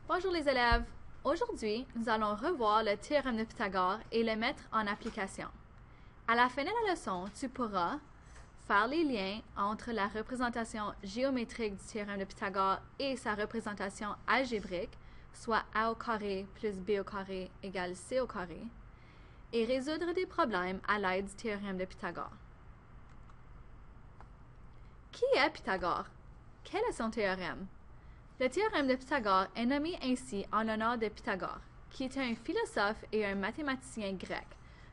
Bonjour les élèves! Aujourd'hui, nous allons revoir le théorème de Pythagore et le mettre en application. À la fin de la leçon, tu pourras faire les liens entre la représentation géométrique du théorème de Pythagore et sa représentation algébrique, soit a au carré plus b au carré égale c au carré, et résoudre des problèmes à l'aide du théorème de Pythagore. Qui est Pythagore? Quel est son théorème? Le théorème de Pythagore est nommé ainsi en l'honneur de Pythagore, qui était un philosophe et un mathématicien grec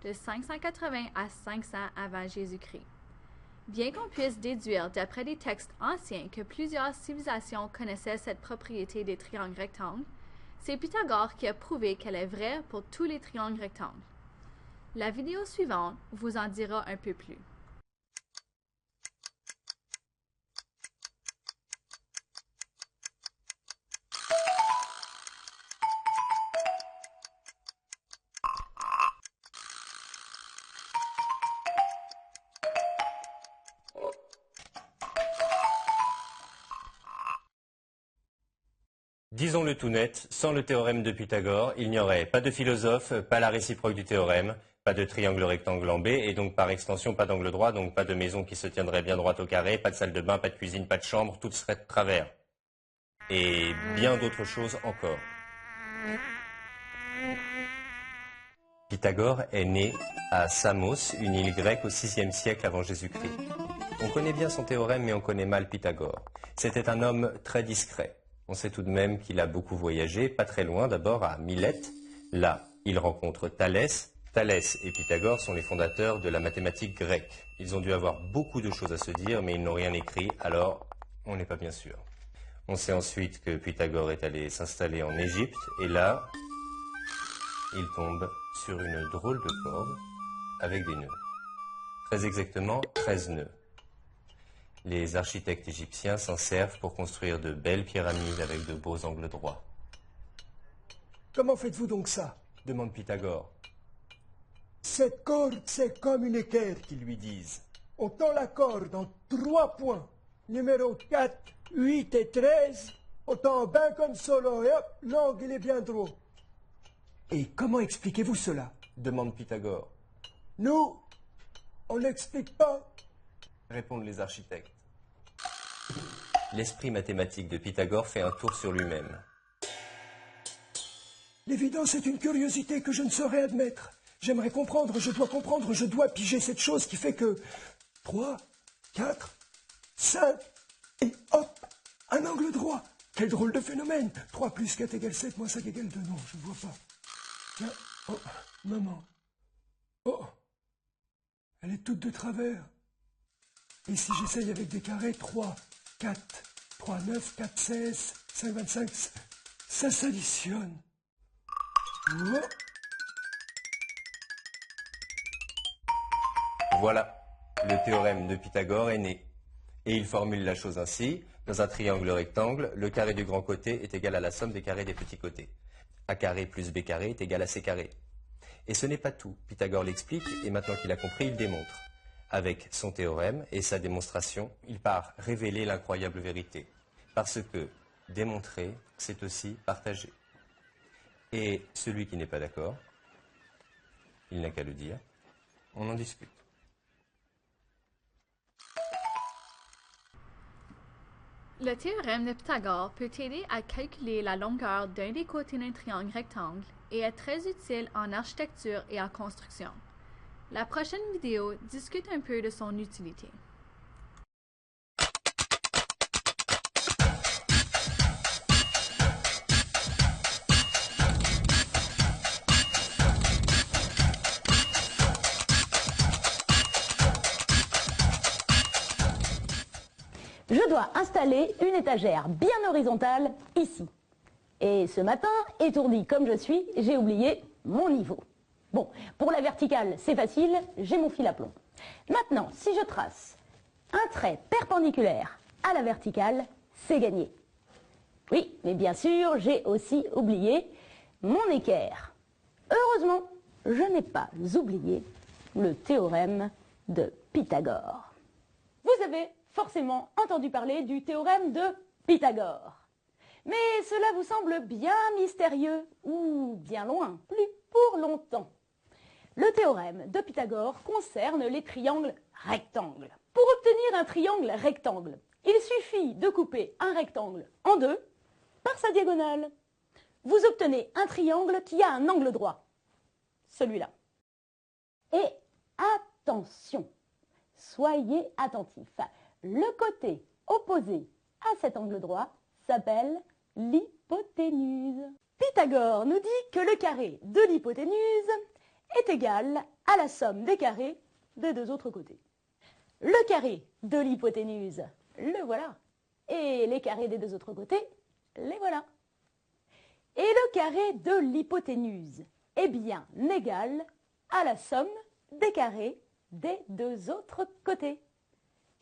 de 580 à 500 avant Jésus-Christ. Bien qu'on puisse déduire d'après des textes anciens que plusieurs civilisations connaissaient cette propriété des triangles rectangles, c'est Pythagore qui a prouvé qu'elle est vraie pour tous les triangles rectangles. La vidéo suivante vous en dira un peu plus. Disons-le tout net, sans le théorème de Pythagore, il n'y aurait pas de philosophe, pas la réciproque du théorème, pas de triangle rectangle en B, et donc par extension pas d'angle droit, donc pas de maison qui se tiendrait bien droite au carré, pas de salle de bain, pas de cuisine, pas de chambre, tout serait de travers. Et bien d'autres choses encore. Pythagore est né à Samos, une île grecque au VIe siècle avant Jésus-Christ. On connaît bien son théorème, mais on connaît mal Pythagore. C'était un homme très discret. On sait tout de même qu'il a beaucoup voyagé, pas très loin d'abord à Milète. Là, il rencontre Thalès. Thalès et Pythagore sont les fondateurs de la mathématique grecque. Ils ont dû avoir beaucoup de choses à se dire, mais ils n'ont rien écrit, alors on n'est pas bien sûr. On sait ensuite que Pythagore est allé s'installer en Égypte, et là, il tombe sur une drôle de corde avec des nœuds. Très exactement, 13 nœuds. Les architectes égyptiens s'en servent pour construire de belles pyramides avec de beaux angles droits. Comment faites-vous donc ça? Demande Pythagore. Cette corde, c'est comme une équerre, Qu'ils lui disent. on tend la corde en 3 points, numéro 4, 8 et 13, on tend bien comme solo, et hop, l'angle est bien droit. Et comment expliquez-vous cela? Demande Pythagore. Nous, on n'explique pas. Répondent les architectes. L'esprit mathématique de Pythagore fait un tour sur lui-même. L'évidence est une curiosité que je ne saurais admettre. J'aimerais comprendre, je dois piger cette chose qui fait que 3, 4, 5, et hop, un angle droit. Quel drôle de phénomène. 3 plus 4 égale 7, moins 5 égale 2. Non, je ne vois pas. Tiens, oh, maman. Oh, elle est toute de travers. Et si j'essaye avec des carrés, 3, 4, 3, 9, 4, 16, 5, 25, ça s'additionne. Oh. Voilà, le théorème de Pythagore est né. Et il formule la chose ainsi. Dans un triangle rectangle, le carré du grand côté est égal à la somme des carrés des petits côtés. A carré plus B carré est égal à C carré. Et ce n'est pas tout. Pythagore l'explique et maintenant qu'il a compris, il démontre. Avec son théorème et sa démonstration, il part révéler l'incroyable vérité. Parce que démontrer, c'est aussi partager. Et celui qui n'est pas d'accord, il n'a qu'à le dire, on en discute. Le théorème de Pythagore peut t'aider à calculer la longueur d'un des côtés d'un triangle rectangle et est très utile en architecture et en construction. La prochaine vidéo discute un peu de son utilité. Je dois installer une étagère bien horizontale ici. Et ce matin, étourdi comme je suis, j'ai oublié mon niveau. Bon, pour la verticale, c'est facile, j'ai mon fil à plomb. Maintenant, si je trace un trait perpendiculaire à la verticale, c'est gagné. Oui, mais bien sûr, j'ai aussi oublié mon équerre. Heureusement, je n'ai pas oublié le théorème de Pythagore. Vous avez forcément entendu parler du théorème de Pythagore. Mais cela Cela vous semble bien mystérieux ou bien loin, plus pour longtemps. Le théorème de Pythagore concerne les triangles rectangles. Pour obtenir un triangle rectangle, il suffit de couper un rectangle en deux par sa diagonale. Vous obtenez un triangle qui a un angle droit, celui-là. Et attention, soyez attentifs, le côté opposé à cet angle droit s'appelle l'hypoténuse. Pythagore nous dit que le carré de l'hypoténuse est égal à la somme des carrés des deux autres côtés. Le carré de l'hypoténuse, le voilà. Et les carrés des deux autres côtés, les voilà. Et le carré de l'hypoténuse est bien égal à la somme des carrés des deux autres côtés.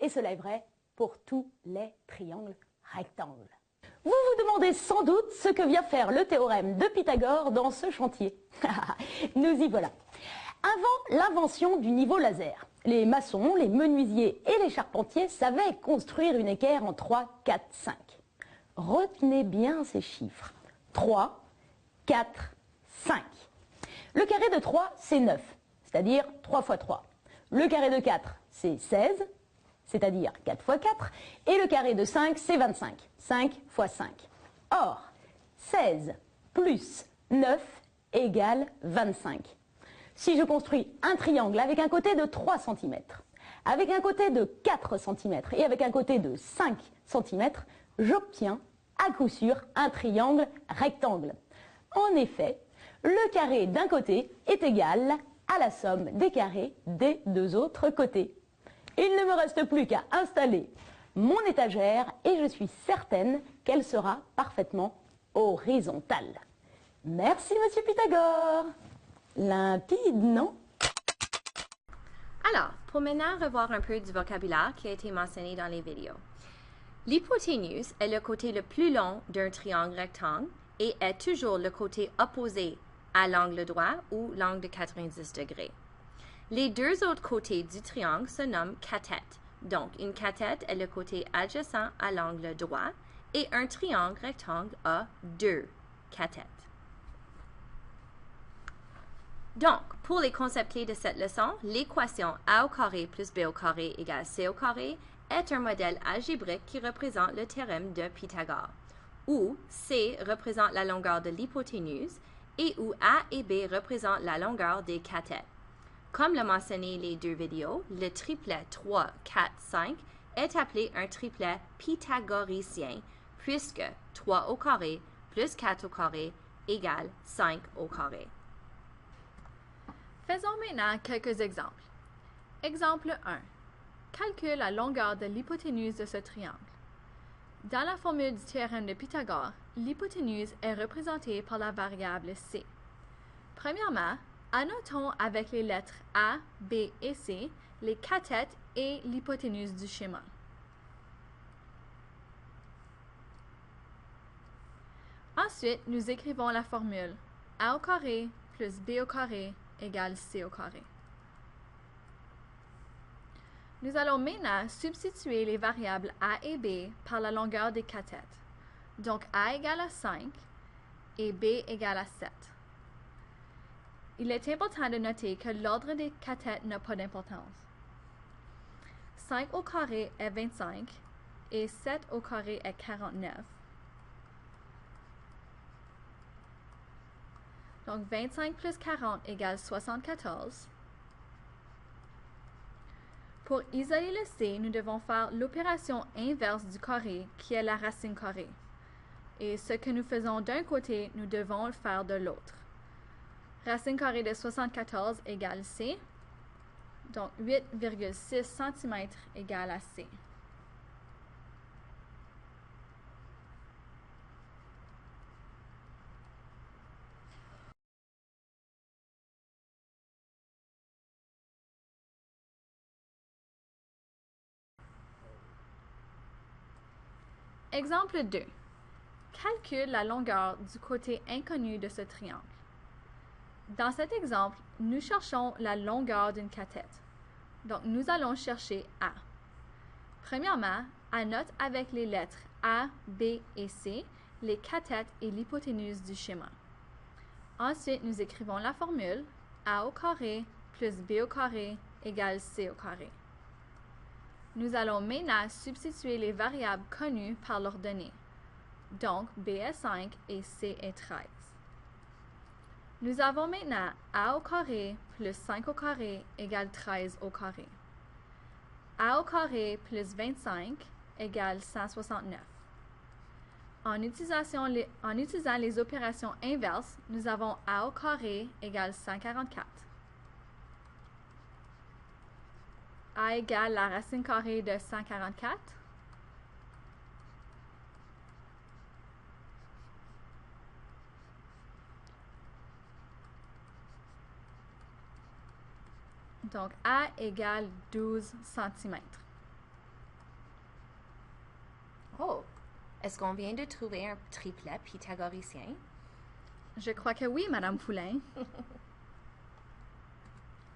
Et cela est vrai pour tous les triangles rectangles. Vous vous demandez sans doute ce que vient faire le théorème de Pythagore dans ce chantier. Nous y voilà. Avant l'invention du niveau laser, les maçons, les menuisiers et les charpentiers savaient construire une équerre en 3, 4, 5. Retenez bien ces chiffres. 3, 4, 5. Le carré de 3, c'est 9, c'est-à-dire 3 fois 3. Le carré de 4, c'est 16, c'est-à-dire 4 fois 4. Et le carré de 5, c'est 25, 5 fois 5. Or, 16 plus 9 égale 25. Si je construis un triangle avec un côté de 3 cm, avec un côté de 4 cm et avec un côté de 5 cm, j'obtiens à coup sûr un triangle rectangle. En effet, le carré d'un côté est égal à la somme des carrés des deux autres côtés. Il ne me reste plus qu'à installer mon étagère et je suis certaine qu'elle sera parfaitement horizontale. Merci, Monsieur Pythagore. Limpide, non? Alors, pour maintenant revoir un peu du vocabulaire qui a été mentionné dans les vidéos. L'hypoténuse est le côté le plus long d'un triangle rectangle et est toujours le côté opposé à l'angle droit ou l'angle de 90 degrés. Les deux autres côtés du triangle se nomment cathètes. Donc, une cathète est le côté adjacent à l'angle droit et un triangle rectangle a deux cathètes. Donc, pour les concepts clés de cette leçon, l'équation a au carré plus b au carré égale c au carré est un modèle algébrique qui représente le théorème de Pythagore, où c représente la longueur de l'hypoténuse et où a et b représentent la longueur des cathètes. Comme l'a mentionné les deux vidéos, le triplet 3, 4, 5 est appelé un triplet pythagoricien puisque 3 au carré plus 4 au carré égale 5 au carré. Faisons maintenant quelques exemples. Exemple 1. Calcule la longueur de l'hypoténuse de ce triangle. Dans la formule du théorème de Pythagore, l'hypoténuse est représentée par la variable c. Premièrement, annotons avec les lettres A, B et C les cathètes et l'hypoténuse du schéma. Ensuite, nous écrivons la formule A au carré plus B au carré égale C au carré. Nous allons maintenant substituer les variables A et B par la longueur des cathètes. Donc A égale à 5 et B égale à 7. Il est important de noter que l'ordre des cathètes n'a pas d'importance. 5 au carré est 25 et 7 au carré est 49. Donc 25 plus 40 égale 74. Pour isoler le c, nous devons faire l'opération inverse du carré, qui est la racine carrée. Et ce que nous faisons d'un côté, nous devons le faire de l'autre. Racine carrée de 74 égale c. Donc 8,6 cm égale à c. Exemple 2. Calcule la longueur du côté inconnu de ce triangle. Dans cet exemple, nous cherchons la longueur d'une cathète. Donc, nous allons chercher A. Premièrement, annote avec les lettres A, B et C les cathètes et l'hypoténuse du schéma. Ensuite, nous écrivons la formule a au carré plus b au carré égale c au carré. Nous allons maintenant substituer les variables connues par leurs données. Donc, b est 5 et c est 13. Nous avons maintenant a au carré plus 5 au carré égale 13 au carré. A au carré plus 25 égale 169. En utilisant les opérations inverses, nous avons a au carré égale 144. A égale la racine carrée de 144. Donc, A égale 12 cm. Oh! Est-ce qu'on vient de trouver un triplet pythagoricien? Je crois que oui, Madame Poulain.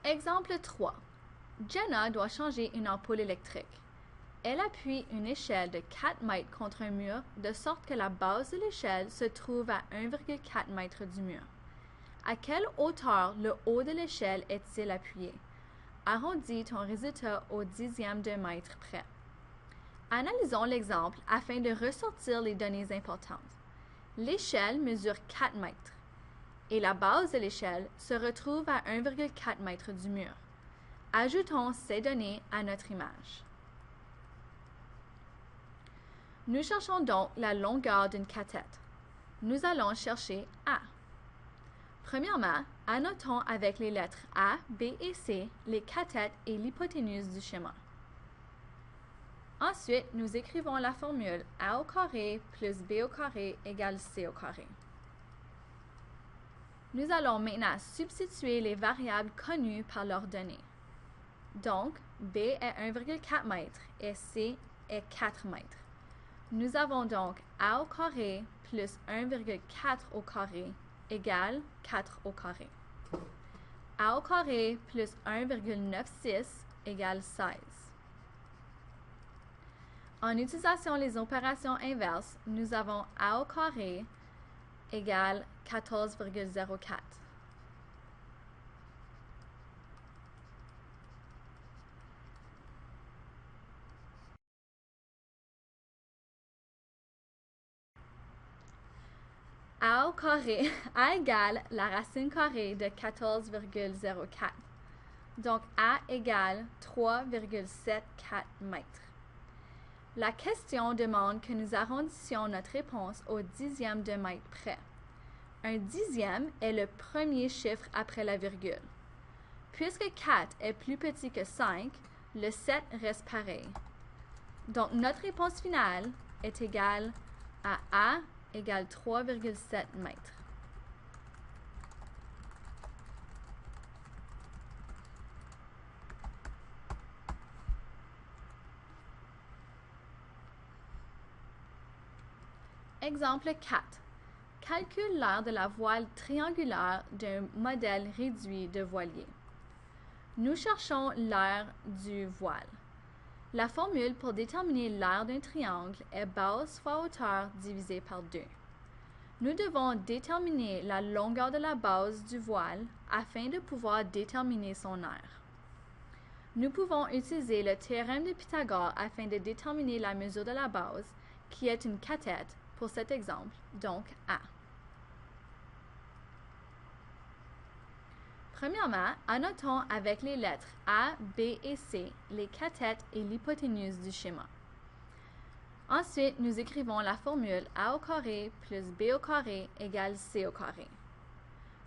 Exemple 3. Jenna doit changer une ampoule électrique. Elle appuie une échelle de 4 mètres contre un mur de sorte que la base de l'échelle se trouve à 1,4 mètre du mur. À quelle hauteur le haut de l'échelle est-il appuyé? Arrondis ton résultat au dixième de mètre près. Analysons l'exemple afin de ressortir les données importantes. L'échelle mesure 4 mètres et la base de l'échelle se retrouve à 1,4 mètre du mur. Ajoutons ces données à notre image. Nous cherchons donc la longueur d'une cathète. Nous allons chercher A. Premièrement, annotons avec les lettres A, B et C les cathètes et l'hypoténuse du schéma. Ensuite, nous écrivons la formule A au carré plus B au carré égale C au carré. Nous allons maintenant substituer les variables connues par leurs données. Donc, B est 1,4 m et C est 4 mètres. Nous avons donc A au carré plus 1,4 au carré égale 4 au carré. A au carré plus 1,96 égale 16. En utilisant les opérations inverses, nous avons A au carré égale 14,04. A au carré, A égale la racine carrée de 14,04. Donc, A égale 3,74 mètres. La question demande que nous arrondissions notre réponse au dixième de mètre près. Un dixième est le premier chiffre après la virgule. Puisque 4 est plus petit que 5, le 7 reste pareil. Donc, notre réponse finale est égale à A égale 3,7 mètres. Exemple 4. Calcule l'aire de la voile triangulaire d'un modèle réduit de voilier. Nous cherchons l'aire du voile. La formule pour déterminer l'aire d'un triangle est base fois hauteur divisé par 2. Nous devons déterminer la longueur de la base du voile afin de pouvoir déterminer son aire. Nous pouvons utiliser le théorème de Pythagore afin de déterminer la mesure de la base, qui est une cathète pour cet exemple, donc A. Premièrement, annotons avec les lettres A, B et C les cathètes et l'hypoténuse du schéma. Ensuite, nous écrivons la formule A au carré plus B au carré égale C au carré.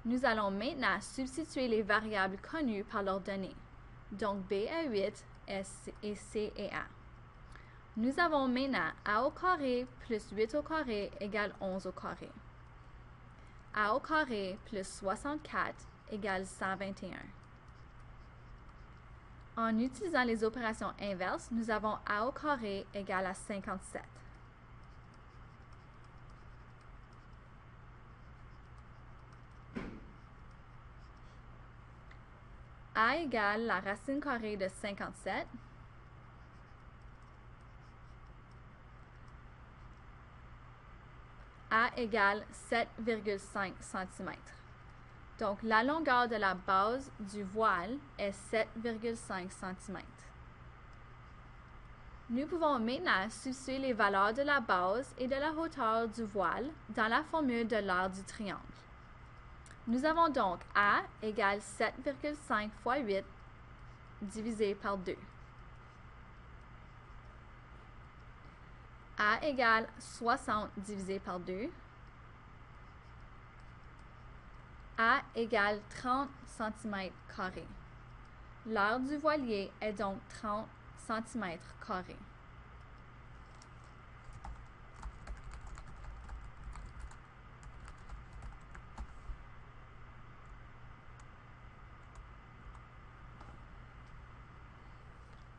Nous allons maintenant substituer les variables connues par leurs données. Donc, B est 8 et C est A. Nous avons maintenant A au carré plus 8 au carré égale 11 au carré. A au carré plus 64 égale 121. En utilisant les opérations inverses, nous avons A au carré égale à 57. A égale la racine carrée de 57. égale 7,5 cm. Donc, la longueur de la base du voile est 7,5 cm. Nous pouvons maintenant substituer les valeurs de la base et de la hauteur du voile dans la formule de l'aire du triangle. Nous avons donc A égale 7,5 fois 8 divisé par 2. A égale 60 divisé par 2. A égale 30 cm². L'aire du voilier est donc 30 cm².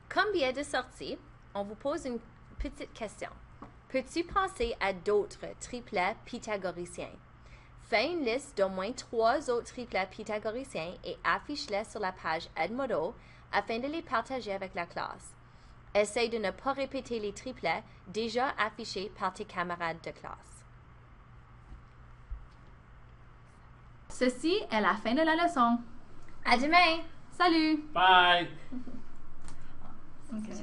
Comme billet de sortie, on vous pose une petite question. Peux-tu penser à d'autres triplets pythagoriciens? Fais une liste d'au moins 3 autres triplets pythagoriciens et affiche-les sur la page Edmodo afin de les partager avec la classe. Essaye de ne pas répéter les triplets déjà affichés par tes camarades de classe. Ceci est la fin de la leçon. À demain! Salut! Bye. Okay.